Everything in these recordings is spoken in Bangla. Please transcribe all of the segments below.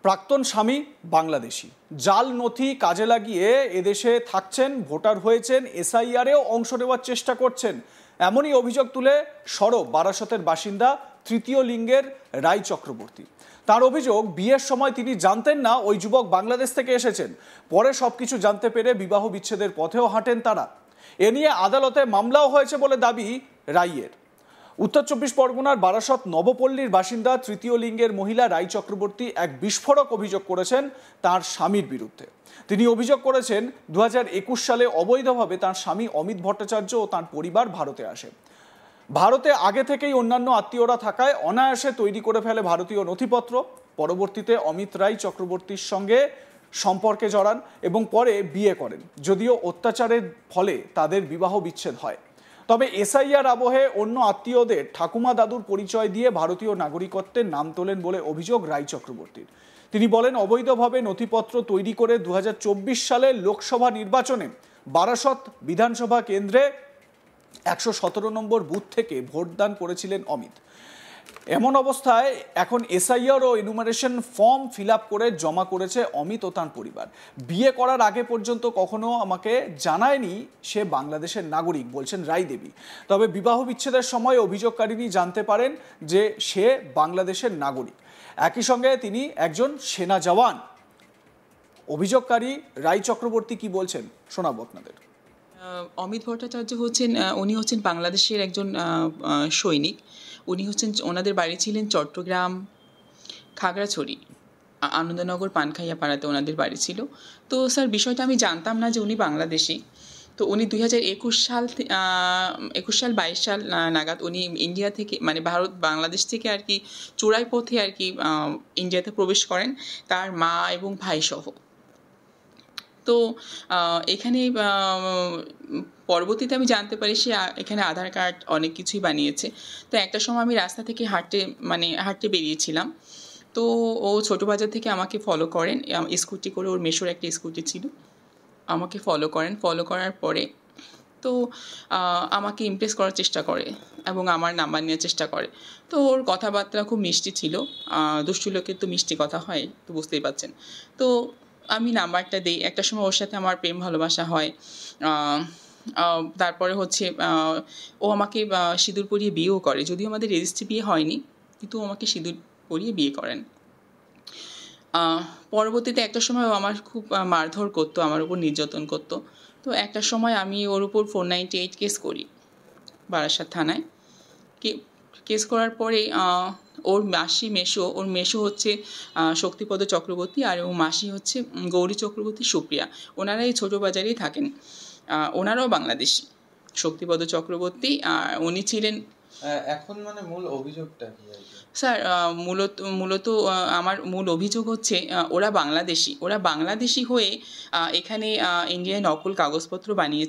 প্রাক্তন স্বামী বাংলাদেশি, জাল নথি কাজে লাগিয়ে এদেশে থাকছেন, ভোটার হয়েছেন, এসআইআরেও অংশ নেওয়ার চেষ্টা করছেন, এমনই অভিযোগ তুলে সরব বারাসতের বাসিন্দা তৃতীয় লিঙ্গের রায় চক্রবর্তী। তার অভিযোগ, বিয়ের সময় তিনি জানতেন না ওই যুবক বাংলাদেশ থেকে এসেছেন। পরে সবকিছু জানতে পেরে বিবাহ বিচ্ছেদের পথেও হাঁটেন তারা। এ নিয়ে আদালতে মামলাও হয়েছে বলে দাবি রাইয়ের। উত্তর চব্বিশ পরগনার বারাসত নবপল্লীর বাসিন্দা তৃতীয় লিঙ্গের মহিলা রায় চক্রবর্তী এক বিস্ফোরক অভিযোগ করেছেন তার স্বামীর বিরুদ্ধে। তিনি অভিযোগ করেছেন 2021 সালে অবৈধভাবে তার স্বামী অমিত ভট্টাচার্য ও তার পরিবার ভারতে আসে। ভারতে আগে থেকেই অন্যান্য আত্মীয়রা থাকায় অনায়াসে তৈরি করে ফেলে ভারতীয় নথিপত্র। পরবর্তীতে অমিত রায় চক্রবর্তীর সঙ্গে সম্পর্কে জড়ান এবং পরে বিয়ে করেন, যদিও অত্যাচারের ফলে তাদের বিবাহ বিচ্ছেদ হয়। তবে এসআইআর আবহে অন্য আত্মীয়দের ঠাকুমা দাদুর পরিচয় দিয়ে ভারতীয় নাগরিকত্বের নাম তোলেন বলে অভিযোগ রায় চক্রবর্তীর। তিনি বলেন, অবৈধভাবে নথিপত্র তৈরি করে 2024 সালে লোকসভা নির্বাচনে বারাসত বিধানসভা কেন্দ্রে 117 নম্বর বুথ থেকে ভোটদান করেছিলেন অমিত। এমন অবস্থায় এখন এসআইআর ও এনুমারেশন ফর্ম ফিল আপ করে জমা করেছে অমিত ও তার পরিবার। বিয়ে করার আগে পর্যন্ত কখনো আমাকে জানায়নি সে বাংলাদেশের নাগরিক, বলছেন রায় দেবী। তবে বিবাহ বিচ্ছেদের সময় অভিযোগকারিনী জানতে পারেন যে সে বাংলাদেশের নাগরিক। একই সঙ্গে তিনি একজন সেনা জওয়ান। অভিযোগকারী রায় চক্রবর্তী কি বলছেন শোনাবো আপনাদের। অমিত ভট্টাচার্য উনি হচ্ছেন বাংলাদেশের একজন সৈনিক। উনি ওনাদের বাড়ি ছিলেন চট্টগ্রাম খাগড়াছড়ি আনন্দনগর পানখাইয়া পাড়াতে ওনাদের বাড়ি ছিল। তো স্যার, বিষয়টা আমি জানতাম না যে উনি বাংলাদেশি। তো উনি 2021 সাল 22 সাল নাগাদ উনি ইন্ডিয়া থেকে, মানে বাংলাদেশ থেকে আর কি চোরাই পথে আর কি ইন্ডিয়াতে প্রবেশ করেন, তার মা এবং ভাই সহ। তো এখানে পরবর্তীতে আমি জানতে পারি সে এখানে আধার কার্ড অনেক কিছুই বানিয়েছে। তো একটা সময় আমি রাস্তা থেকে হাঁটতে বেরিয়েছিলাম। তো ও ছোটো বাজার থেকে আমাকে ফলো করেন, স্কুটি করে, ওর মেশোর একটা স্কুটি ছিল, আমাকে ফলো করার পরে তো আমাকে ইমপ্রেস করার চেষ্টা করে এবং আমার নাম্বার নেওয়ার চেষ্টা করে। তো ওর কথাবার্তা খুব মিষ্টি ছিল, দুষ্টু লোকের তো মিষ্টি কথা হয়, তো বুঝতেই পারছেন। তো আমি নাম্বারটা দিই। একটা সময় ওর সাথে আমার প্রেম ভালোবাসা হয়। তারপরে ও আমাকে সিঁদুর পরিয়ে বিয়েও করে, যদিও আমাদের রেজিস্ট্রি বিয়ে হয়নি, কিন্তু ও আমাকে সিঁদুর পরিয়ে বিয়ে করেন। পরবর্তীতে একটা সময় ও আমার খুব মারধর করতো, আমার উপর নির্যাতন করতো। তো একটা সময় আমি ওর উপর 498 কেস করি বারাসাত থানায়। কেস করার পরে ওর মেশো হচ্ছে শক্তিপদ চক্রবর্তী, আর ও মাসি হচ্ছে গৌরী চক্রবর্তী সুপ্রিয়া। ওনারা এই ছোটো বাজারেই থাকেন। ওনারাও বাংলাদেশি। শক্তিপদ চক্রবর্তী উনি ছিলেন। এখন মানে মূল অভিযোগটা কি? স্যার, মূলত আমার মূল অভিযোগ হচ্ছে ওরা বাংলাদেশি হয়ে এখানে ইন্ডিয়ায় নকল কাগজপত্র বানিয়ে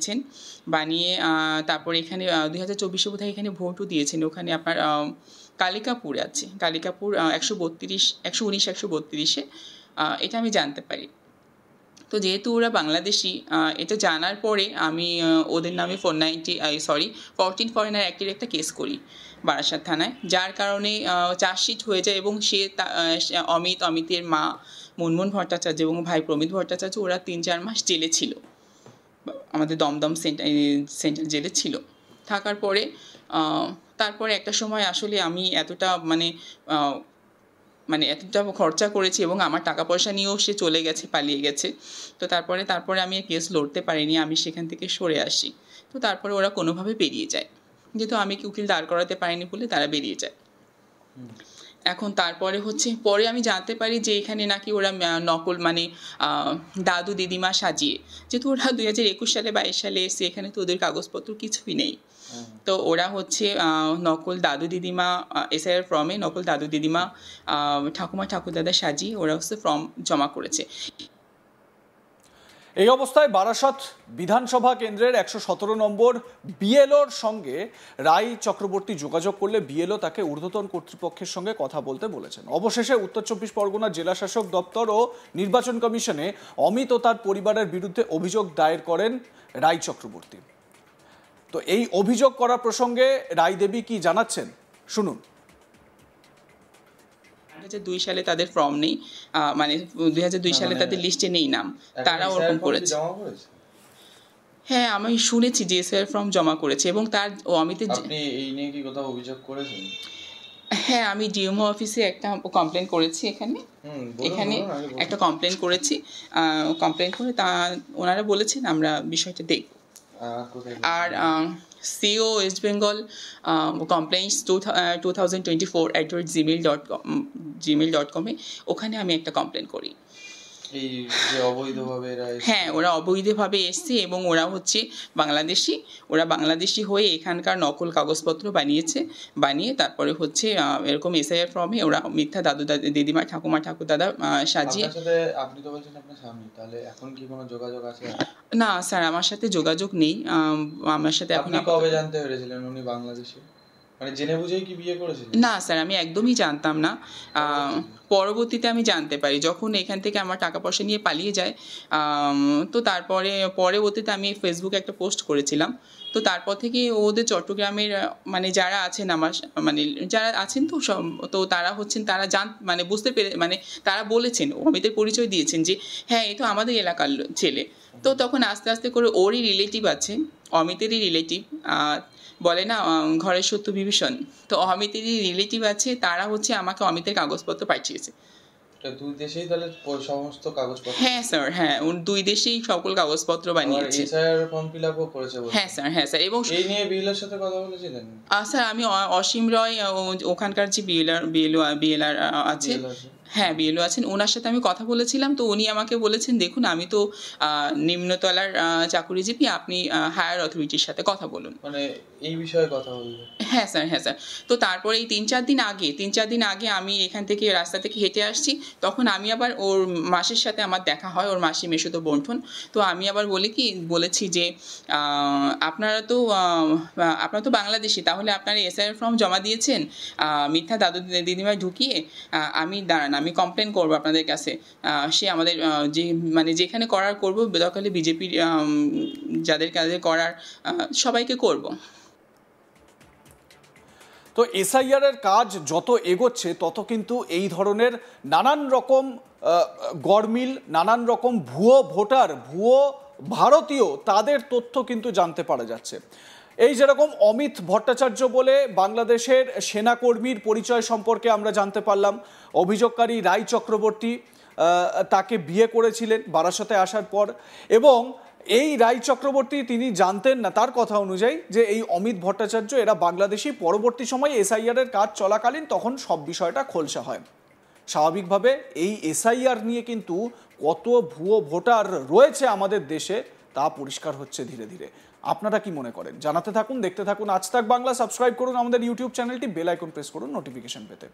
তারপর এখানে 2024 বোধহয় এখানে ভোটও দিয়েছেন। ওখানে আপনার কালিকাপুর আছে, কালিকাপুর 119-132-এ এটা আমি জানতে পারি। তো যেহেতু ওরা বাংলাদেশি, এটা জানার পরে আমি ওদের নামে 14 অ্যাক্টের একটা কেস করি বারাসাত থানায়, যার কারণে চার্জশিট হয়ে যায়। এবং অমিতের মা মুনমুন ভট্টাচার্য এবং ভাই প্রমিত ভট্টাচার্য, ওরা 3-4 মাস জেলে ছিল, আমাদের দমদম সেন্ট্রাল জেলে ছিল। থাকার পরে তারপরে একটা সময় আসলে আমি এতটা খরচা করেছি এবং আমার টাকা পয়সা নিয়েও সে চলে গেছে, পালিয়ে গেছে। তো তারপরে আমি কেস লড়তে পারিনি, আমি সেখান থেকে সরে আসি। তো তারপরে ওরা কোনোভাবে বেরিয়ে যায়, যেহেতু আমি উকিল দাঁড় করাতে পারিনি বলে তারা বেরিয়ে যায়। এখন তারপরে পরে আমি জানতে পারি যে এখানে নাকি ওরা নকল দাদু দিদিমা সাজিয়ে, যেহেতু ওরা 2021 সালে 22 সালে এসে, এখানে তো ওদের কাগজপত্র কিছুই নেই। তো ওরা নকল দাদু দিদিমা, এসআইআর ফর্মে নকল দাদু দিদিমা, ঠাকুমা ঠাকুরদাদা সাজিয়ে ওরা ফর্ম জমা করেছে। এই অবস্থায় বারাসত বিধানসভা কেন্দ্রের 117 নম্বর বিএলওর সঙ্গে রায় চক্রবর্তী যোগাযোগ করলে বিএলও তাকে ঊর্ধ্বতন কর্তৃপক্ষের সঙ্গে কথা বলতে বলেছেন। অবশেষে উত্তর চব্বিশ পরগনা জেলা শাসক দপ্তর ও নির্বাচন কমিশনে অমিত ও তার পরিবারের বিরুদ্ধে অভিযোগ দায়ের করেন রায় চক্রবর্তী। তো এই অভিযোগ করা প্রসঙ্গে রায় দেবী কি জানাচ্ছেন শুনুন। 2002 সালে তাদের ফর্ম নেই, মানে 2002 সালে তাদের লিস্টে নেই নাম, তারা ওরকম করেছে। হ্যাঁ, আমি শুনেছি যে এসআইআর ফর্ম জমা করেছে এবং তার অমিতের আপনি এই নিয়ে কি কোথাও অভিযোগ করেছেন? হ্যাঁ, আমি ডিএমও অফিসে একটা কমপ্লেন করেছি, এখানে একটা কমপ্লেন করেছি। কমপ্লেন করে তা ওনারা বলেছেন আমরা বিষয়টা দেখব। আর CEO West Bengal complaints 2024@gmail.com ওখানে আমি একটা কমপ্লেন করি। এই যে অবৈধভাবে হ্যাঁ, ওরা অবৈধভাবে এসছে এবং ওরা হচ্ছে বাংলাদেশি হয়ে এখানকার নকল কাগজপত্র বানিয়ে তারপরে হচ্ছে এরকম এসআইআর ফর্মে ওরা মিথ্যা দাদু দিদিমা ঠাকুমা ঠাকুর দাদা সাজিয়ে। আপনি তো বলছেন আপনার স্বামী, তাহলে এখন কি কোনো যোগাযোগ আছে? না স্যার, আমার সাথে যোগাযোগ নেই। আমার সাথে এখন। আপনি কবে জানতে পেরেছিলেন উনি বাংলাদেশি? মানে জেনে বুঝেই কি বিয়ে করেছিলেন? না স্যার, আমি একদমই জানতাম না। পরবর্তীতে আমি জানতে পারি যখন এখান থেকে আমার টাকা পয়সা নিয়ে পালিয়ে যায়। তো পরবর্তীতে আমি ফেসবুকে একটা পোস্ট করেছিলাম। তো তারপর থেকে ওদের চট্টগ্রামের মানে যারা আছেন যারা আছেন তো তারা হচ্ছেন, তারা বুঝতে পেরে তারা বলেছেন, অমিতের পরিচয় দিয়েছেন যে হ্যাঁ এ তো আমাদের এলাকার ছেলে। তো তখন আস্তে আস্তে করে ওরই রিলেটিভ আছে, অমিতেরই রিলেটিভ, বলে না ঘরের শত্রু বিভীষণ, তো অমিতেরই রিলেটিভ আছে, তারা হচ্ছে আমাকে অমিতের কাগজপত্র পাঠিয়েছে। দুই দেশেই তাহলে সমস্ত কাগজপত্র? হ্যাঁ স্যার, হ্যাঁ, দুই দেশেই সকল কাগজপত্র বানিয়েছে। এসআইআর ফর্ম ফিলআপও করেছে? হ্যাঁ স্যার। এবং এই নিয়ে বিএলআর সাথে কথা বলেছিলেন? স্যার, আমি অসীম রয় ওখানকার যে বিএলআর আছে, হ্যাঁ বিএলও আছেন, ওনার সাথে আমি কথা বলেছিলাম। তো উনি আমাকে বলেছেন দেখুন আমি তো নিম্নতলার চাকুরিজীবী, আপনি হায়ার অথরিটির সাথে কথা বলুন, মানে এই বিষয়ে কথা বলবেন। হ্যাঁ স্যার। তো তারপরে এই 3-4 দিন আগে আমি এখান থেকে রাস্তা থেকে হেঁটে আসছি, তখন আমি আবার ওর মাসির সাথে আমার দেখা হয়, ওর মাসি মেসোতো বোনঠন। তো আমি আবার বলেছি যে আপনারা তো বাংলাদেশি, তাহলে আপনারা এসআইআর ফর্ম জমা দিয়েছেন মিথ্যা দাদু দিদিমায় ঢুকিয়ে। আমি কমপ্লেন করবো আপনাদের কাছে। সে আমাদের যেখানে করার করবো, দরকার বিজেপির যাদের কাজে করার সবাইকে করব। তো এসআইআর এর কাজ যত এগোচ্ছে তত কিন্তু এই ধরনের নানান রকম গরমিল, নানান রকম ভুয়ো ভোটার, ভুয়ো ভারতীয়, তাদের তথ্য কিন্তু জানতে পারা যাচ্ছে। এই যেরকম অমিত ভট্টাচার্য বলে বাংলাদেশের সেনাকর্মীর পরিচয় সম্পর্কে আমরা জানতে পারলাম। অভিযোগকারী রায় চক্রবর্তী তাকে বিয়ে করেছিলেন বারাসতে আসার পর, এবং এই রায় চক্রবর্তী তিনি জানতেন না, তার কথা অনুযায়ী, যে এই অমিত ভট্টাচার্য এরা বাংলাদেশি। পরবর্তী সময়ে এসআইআর এর কাজ চলাকালীন তখন সব বিষয়টা খোলসা হয়। স্বাভাবিকভাবে এই এসআইআর নিয়ে কিন্তু কত ভুয়ো ভোটার রয়েছে আমাদের দেশে তা পরিষ্কার হচ্ছে ধীরে ধীরে। আপনারা কি মনে করেন জানাতে থাকুন, দেখতে থাকুন আজ তাক বাংলা। সাবস্ক্রাইব করুন আমাদের ইউটিউব চ্যানেলটি, বেল আইকন প্রেস করুন নোটিফিকেশন পেতে।